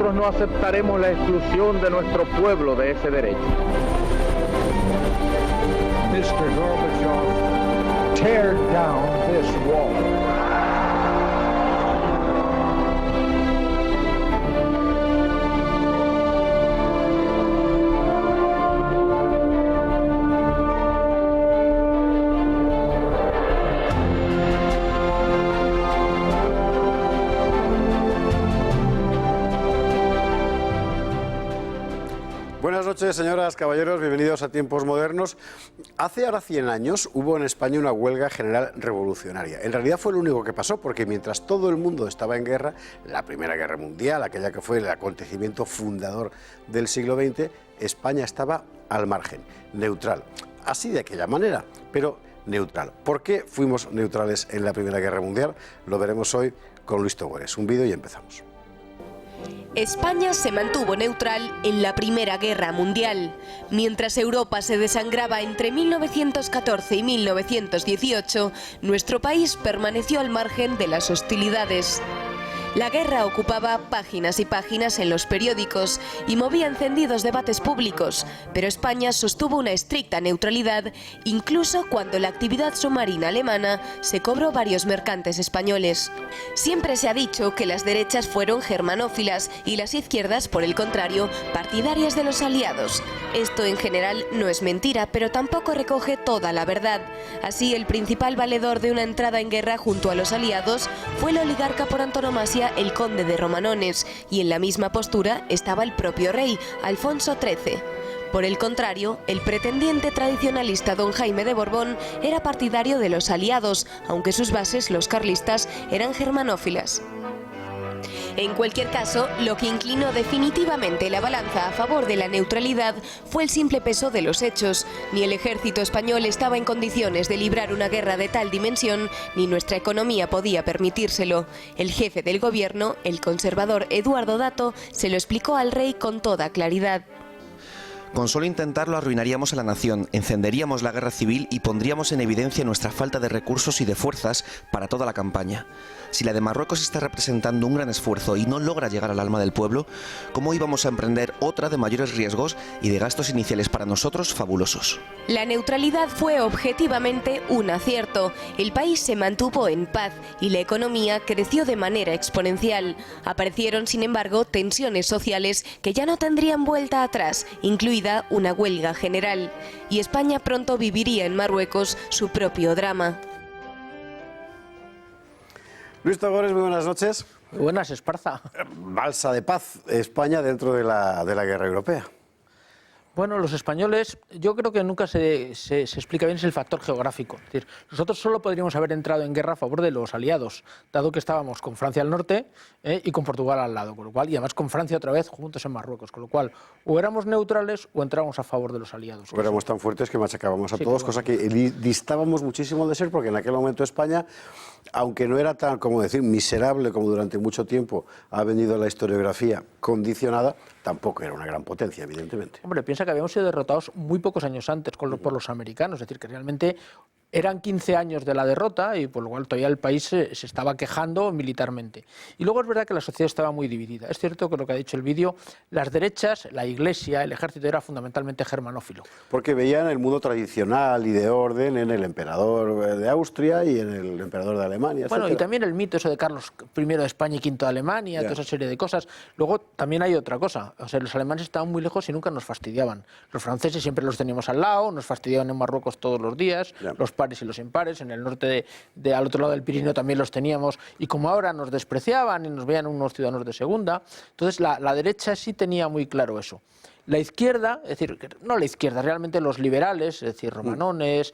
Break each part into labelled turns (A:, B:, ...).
A: nosotros no aceptaremos la exclusión de nuestro pueblo de ese derecho.
B: Mr. Gorbachev, tear down this wall.
C: Buenas noches, señoras, caballeros, bienvenidos a Tiempos Modernos. Hace ahora 100 años hubo en España una huelga general revolucionaria. En realidad fue lo único que pasó, porque mientras todo el mundo estaba en guerra, la Primera Guerra Mundial, aquella que fue el acontecimiento fundador del siglo XX, España estaba al margen, neutral. Así de aquella manera, pero neutral. ¿Por qué fuimos neutrales en la Primera Guerra Mundial? Lo veremos hoy con Luis Togores. Un vídeo y empezamos.
D: España se mantuvo neutral en la Primera Guerra Mundial. Mientras Europa se desangraba entre 1914 y 1918, nuestro país permaneció al margen de las hostilidades. La guerra ocupaba páginas y páginas en los periódicos y movía encendidos debates públicos, pero España sostuvo una estricta neutralidad, incluso cuando la actividad submarina alemana se cobró varios mercantes españoles. Siempre se ha dicho que las derechas fueron germanófilas y las izquierdas, por el contrario, partidarias de los aliados. Esto en general no es mentira, pero tampoco recoge toda la verdad. Así, el principal valedor de una entrada en guerra junto a los aliados fue el oligarca por antonomasia, el conde de Romanones, y en la misma postura estaba el propio rey, Alfonso XIII. Por el contrario, el pretendiente tradicionalista don Jaime de Borbón era partidario de los aliados, aunque sus bases, los carlistas, eran germanófilas. En cualquier caso, lo que inclinó definitivamente la balanza a favor de la neutralidad fue el simple peso de los hechos. Ni el ejército español estaba en condiciones de librar una guerra de tal dimensión, ni nuestra economía podía permitírselo. El jefe del gobierno, el conservador Eduardo Dato, se lo explicó al rey con toda claridad.
E: Con solo intentarlo arruinaríamos a la nación, encenderíamos la guerra civil y pondríamos en evidencia nuestra falta de recursos y de fuerzas para toda la campaña. Si la de Marruecos está representando un gran esfuerzo y no logra llegar al alma del pueblo, ¿cómo íbamos a emprender otra de mayores riesgos y de gastos iniciales para nosotros fabulosos?
D: La neutralidad fue objetivamente un acierto. El país se mantuvo en paz y la economía creció de manera exponencial. Aparecieron, sin embargo, tensiones sociales que ya no tendrían vuelta atrás, incluida una huelga general. Y España pronto viviría en Marruecos su propio drama.
C: Luis Togores, muy buenas noches.
F: Muy buenas, Esparza.
C: Balsa de paz, España dentro de la guerra europea.
F: Bueno, los españoles, yo creo que nunca se explica bien el factor geográfico. Es decir, nosotros solo podríamos haber entrado en guerra a favor de los aliados, dado que estábamos con Francia al norte y con Portugal al lado, con lo cual, y además con Francia otra vez juntos en Marruecos, con lo cual o éramos neutrales o entrábamos a favor de los aliados.
C: O éramos tan fuertes que machacábamos a todos, cosa que distábamos muchísimo de ser, porque en aquel momento España, aunque no era tan, como decir, miserable como durante mucho tiempo ha venido la historiografía condicionada, tampoco era una gran potencia, evidentemente.
F: Hombre, piensa que habíamos sido derrotados muy pocos años antes por los americanos, es decir, que realmente eran 15 años de la derrota y por lo cual todavía el país se estaba quejando militarmente. Y luego es verdad que la sociedad estaba muy dividida. Es cierto que lo que ha dicho el vídeo, las derechas, la iglesia, el ejército era fundamentalmente germanófilo.
C: Porque veían el mundo tradicional y de orden en el emperador de Austria y en el emperador de Alemania,
F: Bueno,
C: etcétera.
F: y también el mito eso de Carlos I de España y V de Alemania, toda esa serie de cosas. Luego también hay otra cosa, o sea, los alemanes estaban muy lejos y nunca nos fastidiaban. Los franceses siempre los teníamos al lado, nos fastidiaban en Marruecos todos los días, los pares y los impares, en el norte al otro lado del Pirineo también los teníamos, y como ahora nos despreciaban y nos veían unos ciudadanos de segunda, entonces la derecha sí tenía muy claro eso. La izquierda, es decir, no la izquierda, realmente los liberales, es decir, Romanones,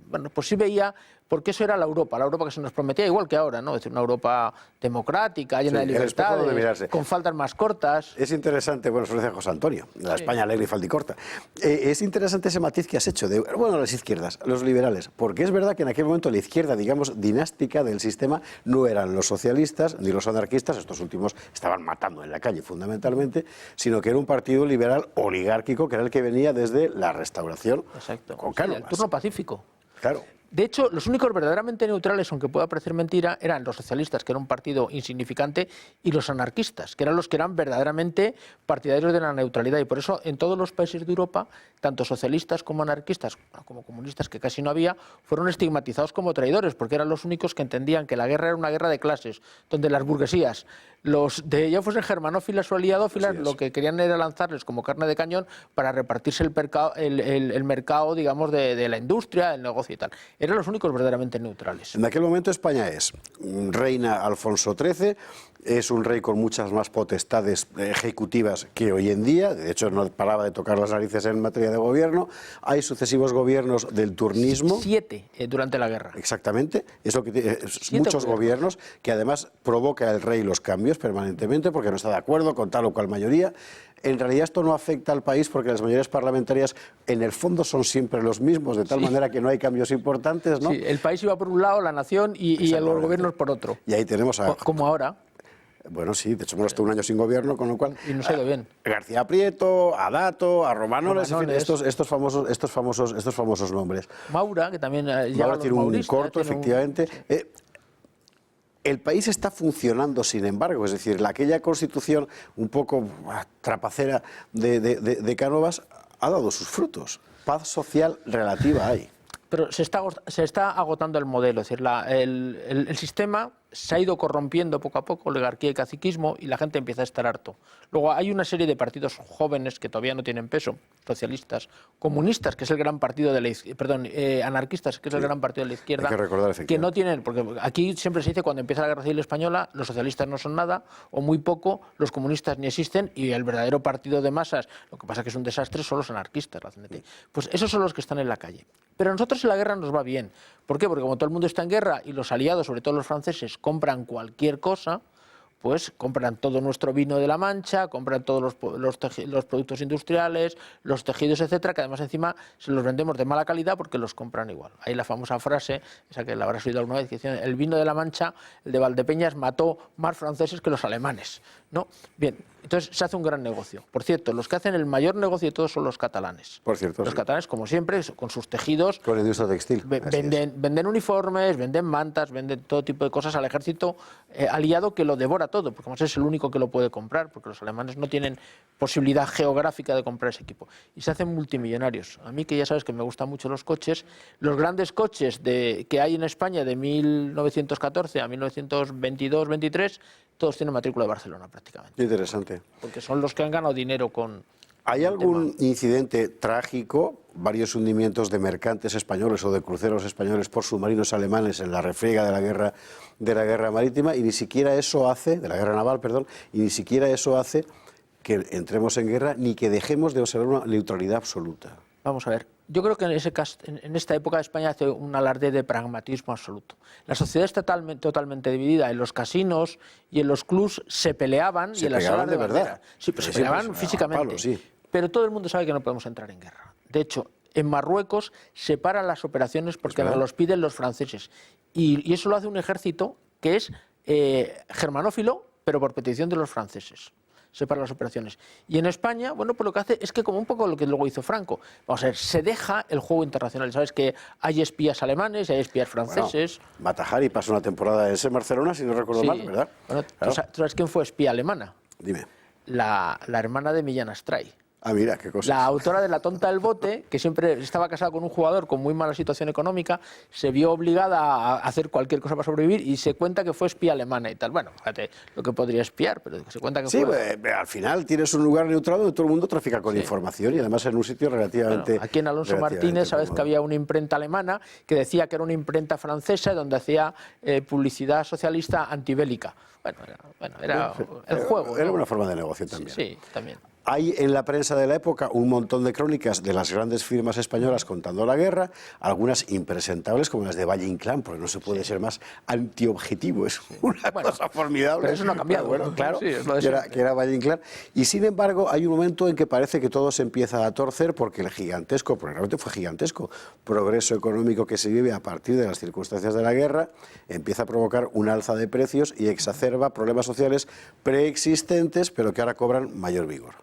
F: bueno, pues sí veía, porque eso era la Europa que se nos prometía, igual que ahora, ¿no? Es decir, una Europa democrática, llena de libertades, con faldas más cortas.
C: Es interesante, bueno, eso lo decía José Antonio, la España alegre y faldicorta. Es interesante ese matiz que has hecho de, bueno, las izquierdas, los liberales, porque es verdad que en aquel momento la izquierda, digamos, dinástica del sistema no eran los socialistas ni los anarquistas, estos últimos estaban matando en la calle fundamentalmente, sino que era un partido liberal oligárquico que era el que venía desde la Restauración.
F: Exacto.
C: Con Cánovas.
F: El turno pacífico.
C: Claro.
F: De hecho, los únicos verdaderamente neutrales, aunque pueda parecer mentira, eran los socialistas, que era un partido insignificante, y los anarquistas, que eran los que eran verdaderamente partidarios de la neutralidad. Y por eso en todos los países de Europa, tanto socialistas como anarquistas, como comunistas, que casi no había, fueron estigmatizados como traidores, porque eran los únicos que entendían que la guerra era una guerra de clases, donde las burguesías, los de ya fuesen germanófilas o aliadófilas, lo que querían era lanzarles como carne de cañón para repartirse el mercado, digamos, de la industria, el negocio y tal. Eran los únicos verdaderamente neutrales.
C: En aquel momento España es reina Alfonso XIII, es un rey con muchas más potestades ejecutivas que hoy en día, de hecho no paraba de tocar las narices en materia de gobierno, hay sucesivos gobiernos del turnismo.
F: 7 durante la guerra.
C: Exactamente, es lo que muchos gobiernos, que además provoca el rey los cambios permanentemente porque no está de acuerdo con tal o cual mayoría. En realidad esto no afecta al país porque las mayorías parlamentarias en el fondo son siempre los mismos, de tal manera que no hay cambios importantes, ¿no?
F: Sí, el país iba por un lado, la nación y los gobiernos por otro.
C: Y ahí tenemos a...
F: Como ahora.
C: Bueno, sí, de hecho hemos estado un año sin gobierno, con lo cual...
F: Y nos ha ido bien.
C: García Prieto, a Dato, a Romanones, en fin, estos famosos nombres.
F: Maura, que también...
C: Maura tiene un corto, efectivamente. Sí. El país está funcionando, sin embargo, es decir, aquella constitución un poco trapacera de Cánovas ha dado sus frutos. Paz social relativa hay.
F: Pero se está agotando el modelo, es decir, el sistema se ha ido corrompiendo poco a poco, oligarquía y caciquismo, y la gente empieza a estar harto. Luego hay una serie de partidos jóvenes que todavía no tienen peso, socialistas, comunistas, que es el gran partido de la izquierda, anarquistas, que es el gran partido de la izquierda,
C: hay que recordar,
F: que no tienen, porque aquí siempre se dice cuando empieza la Guerra Civil Española, los socialistas no son nada, o muy poco, los comunistas ni existen, y el verdadero partido de masas, lo que pasa que es un desastre, son los anarquistas, la CNT. Pues esos son los que están en la calle. Pero a nosotros en la guerra nos va bien. ¿Por qué? Porque como todo el mundo está en guerra y los aliados, sobre todo los franceses, compran cualquier cosa, pues compran todo nuestro vino de la Mancha, compran todos los productos industriales, los tejidos, etcétera, que además encima se los vendemos de mala calidad porque los compran igual. Hay la famosa frase, esa que la habrás oído alguna vez, que dice, el vino de la Mancha, el de Valdepeñas, mató más franceses que los alemanes, ¿no? Bien, entonces se hace un gran negocio. Por cierto, los que hacen el mayor negocio de todos son los catalanes.
C: Por cierto,
F: los catalanes, como siempre, con sus tejidos...
C: Con la industria textil.
F: Venden uniformes, venden mantas, venden todo tipo de cosas al ejército aliado que lo devora todo, porque además es el único que lo puede comprar, porque los alemanes no tienen posibilidad geográfica de comprar ese equipo. Y se hacen multimillonarios. A mí, que ya sabes que me gustan mucho los coches, los grandes coches que hay en España de 1914 a 1922-23, todos tienen matrícula de Barcelona prácticamente.
C: Interesante.
F: Porque son los que han ganado dinero con...
C: ¿Hay algún incidente trágico, varios hundimientos de mercantes españoles o de cruceros españoles por submarinos alemanes en la refriega de la guerra marítima, y ni siquiera eso hace, de la guerra naval, perdón, y ni siquiera eso hace que entremos en guerra ni que dejemos de observar una neutralidad absoluta?
F: Vamos a ver, yo creo que en esta época España hace un alarde de pragmatismo absoluto. La sociedad está totalmente dividida. En los casinos y en los clubs se peleaban y en las salas de verdad. Sí, pero se peleaban físicamente.
C: Palo, sí.
F: Pero todo el mundo sabe que no podemos entrar en guerra. De hecho, en Marruecos se paran las operaciones porque nos los piden los franceses. Y eso lo hace un ejército que es germanófilo, pero por petición de los franceses. Separa las operaciones. Y en España, bueno, pues lo que hace es que, como un poco lo que luego hizo Franco, vamos a ver, se deja el juego internacional. Sabes que hay espías alemanes, hay espías franceses.
C: Bueno, Mata Hari pasó una temporada en ese Barcelona, si no recuerdo mal, ¿verdad?
F: Bueno, claro. ¿Tú sabes quién fue espía alemana?
C: Dime.
F: La hermana de Millán Astray.
C: Ah, mira, qué cosa.
F: La autora de La tonta del bote, que siempre estaba casada con un jugador con muy mala situación económica, se vio obligada a hacer cualquier cosa para sobrevivir y se cuenta que fue espía alemana y tal. Bueno, fíjate lo que podría espiar, pero se cuenta que fue...
C: Sí, al final tienes un lugar neutral donde todo el mundo trafica con información y además en un sitio relativamente...
F: Bueno, aquí en Alonso Martínez, sabes que había una imprenta alemana que decía que era una imprenta francesa donde hacía publicidad socialista antibélica. Bueno, era el juego.
C: Era
F: ¿no?
C: una forma de negocio también.
F: Sí, también.
C: Hay en la prensa de la época un montón de crónicas de las grandes firmas españolas contando la guerra, algunas impresentables como las de Valle Inclán, porque no se puede ser más antiobjetivo, es una cosa formidable.
F: Pero eso no ha cambiado.
C: Bueno, claro,
F: sí, es lo
C: que era Valle Inclán. Y sin embargo hay un momento en que parece que todo se empieza a torcer porque el gigantesco, porque realmente fue gigantesco, progreso económico que se vive a partir de las circunstancias de la guerra, empieza a provocar un alza de precios y exacerba problemas sociales preexistentes, pero que ahora cobran mayor vigor.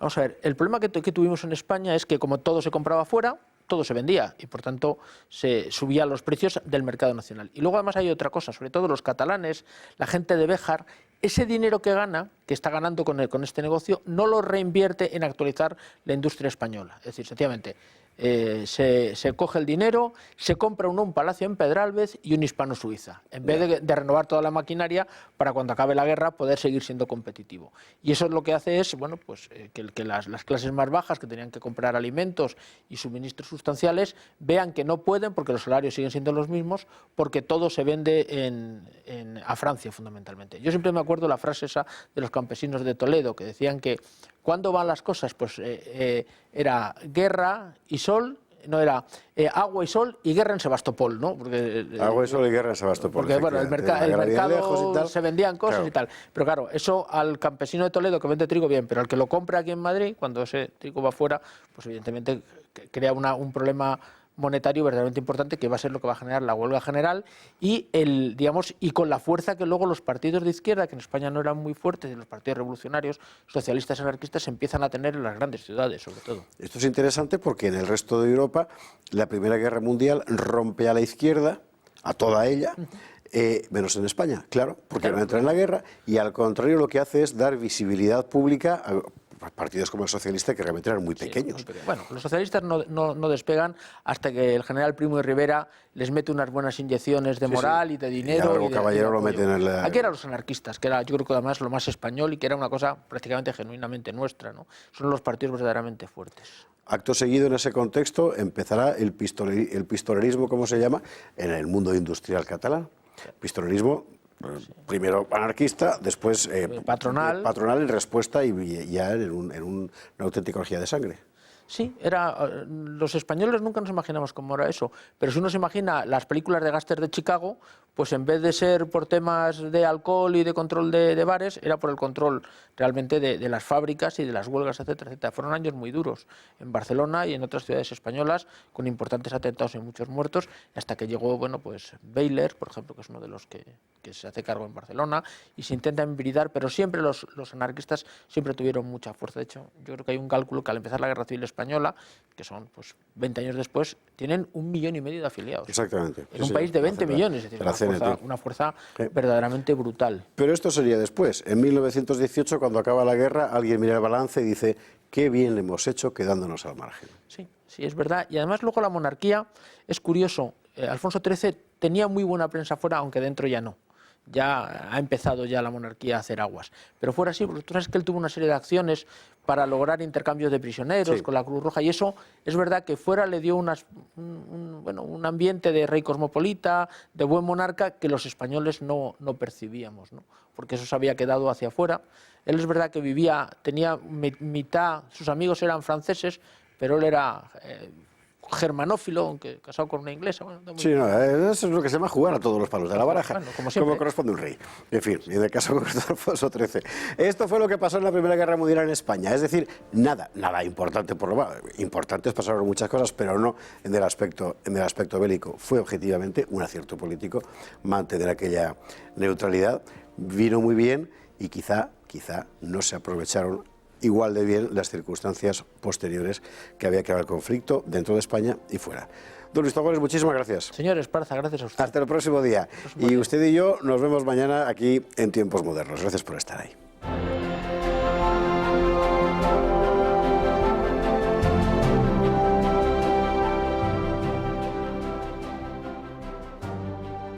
F: Vamos a ver, el problema que tuvimos en España es que como todo se compraba fuera, todo se vendía y por tanto se subían los precios del mercado nacional. Y luego además hay otra cosa, sobre todo los catalanes, la gente de Béjar, ese dinero que gana, que está ganando con este negocio, no lo reinvierte en actualizar la industria española. Es decir, sencillamente, se coge el dinero, se compra un palacio en Pedralbes y un Hispano-Suiza, en vez de renovar toda la maquinaria para cuando acabe la guerra poder seguir siendo competitivo. Y eso lo que hace es, bueno, pues que las clases más bajas, que tenían que comprar alimentos y suministros sustanciales, vean que no pueden porque los salarios siguen siendo los mismos, porque todo se vende a Francia fundamentalmente. Yo siempre me acuerdo la frase esa de los campesinos de Toledo, que decían que ¿cuándo van las cosas? Pues era guerra y sol, no era agua y sol y guerra en Sebastopol, ¿no? Porque,
C: agua y sol y guerra en Sebastopol.
F: Porque bueno, el mercado se vendían cosas, claro, y tal. Pero claro, eso al campesino de Toledo que vende trigo bien, pero al que lo compra aquí en Madrid, cuando ese trigo va fuera, pues evidentemente crea un problema monetario verdaderamente importante, que va a ser lo que va a generar la huelga general y y con la fuerza que luego los partidos de izquierda, que en España no eran muy fuertes, y los partidos revolucionarios, socialistas, anarquistas, empiezan a tener en las grandes ciudades, sobre todo.
C: Esto es interesante porque en el resto de Europa la Primera Guerra Mundial rompe a la izquierda, a toda ella, menos en España, claro, porque no entra en la guerra, y al contrario lo que hace es dar visibilidad pública a partidos como el socialista, que realmente eran muy pequeños.
F: Bueno, los socialistas no despegan hasta que el general Primo de Rivera les mete unas buenas inyecciones de moral y de dinero.
C: Y Caballero lo meten en la...
F: Aquí eran los anarquistas, que era, yo creo que además lo más español y que era una cosa prácticamente genuinamente nuestra, ¿no? Son los partidos verdaderamente fuertes.
C: Acto seguido, en ese contexto, empezará el pistolerismo, como se llama, en el mundo industrial catalán. Pistolerismo, primero anarquista, después patronal en respuesta y ya en una auténtica orgía de sangre.
F: Sí, los españoles nunca nos imaginamos cómo era eso, pero si uno se imagina las películas de gángsters de Chicago, pues en vez de ser por temas de alcohol y de control de bares, era por el control realmente de las fábricas y de las huelgas, etcétera, etcétera. Fueron años muy duros en Barcelona y en otras ciudades españolas, con importantes atentados y muchos muertos, hasta que llegó, bueno, pues Bayler, por ejemplo, que es uno de los que se hace cargo en Barcelona, y se intenta embridar, pero siempre los anarquistas siempre tuvieron mucha fuerza. De hecho, yo creo que hay un cálculo que al empezar la Guerra Civil Española, que son pues 20 años después, tienen 1,5 millones de afiliados.
C: Exactamente.
F: En un país de 20 millones, es decir, una fuerza verdaderamente brutal.
C: Pero esto sería después. En 1918, cuando acaba la guerra, alguien mira el balance y dice: qué bien le hemos hecho quedándonos al margen.
F: Sí, es verdad. Y además luego la monarquía, es curioso, Alfonso XIII tenía muy buena prensa fuera, aunque dentro ya no. Ya ha empezado ya la monarquía a hacer aguas. Pero fuera así, porque tú sabes que él tuvo una serie de acciones para lograr intercambios de prisioneros con la Cruz Roja, y eso es verdad que fuera le dio un ambiente de rey cosmopolita, de buen monarca, que los españoles no percibíamos, ¿no? Porque eso se había quedado hacia afuera. Él es verdad que tenía mitad, sus amigos eran franceses, pero él era germanófilo, aunque casado con una inglesa. Bueno,
C: sí, eso es lo que se llama jugar a todos los palos de la baraja,
F: bueno,
C: como corresponde un rey. En fin, y en el caso de Alfonso XIII. Esto fue lo que pasó en la Primera Guerra Mundial en España. Es decir, nada importante por lo más. Importantes pasaron muchas cosas, pero no en el aspecto bélico. Fue objetivamente un acierto político mantener aquella neutralidad. Vino muy bien y quizá no se aprovecharon igual de bien las circunstancias posteriores que había que haber conflicto dentro de España y fuera. Don Luis Togores, muchísimas gracias.
F: Señor Esparza, gracias a usted.
C: Hasta el próximo día. Y usted y yo nos vemos mañana aquí en Tiempos Modernos. Gracias por estar ahí.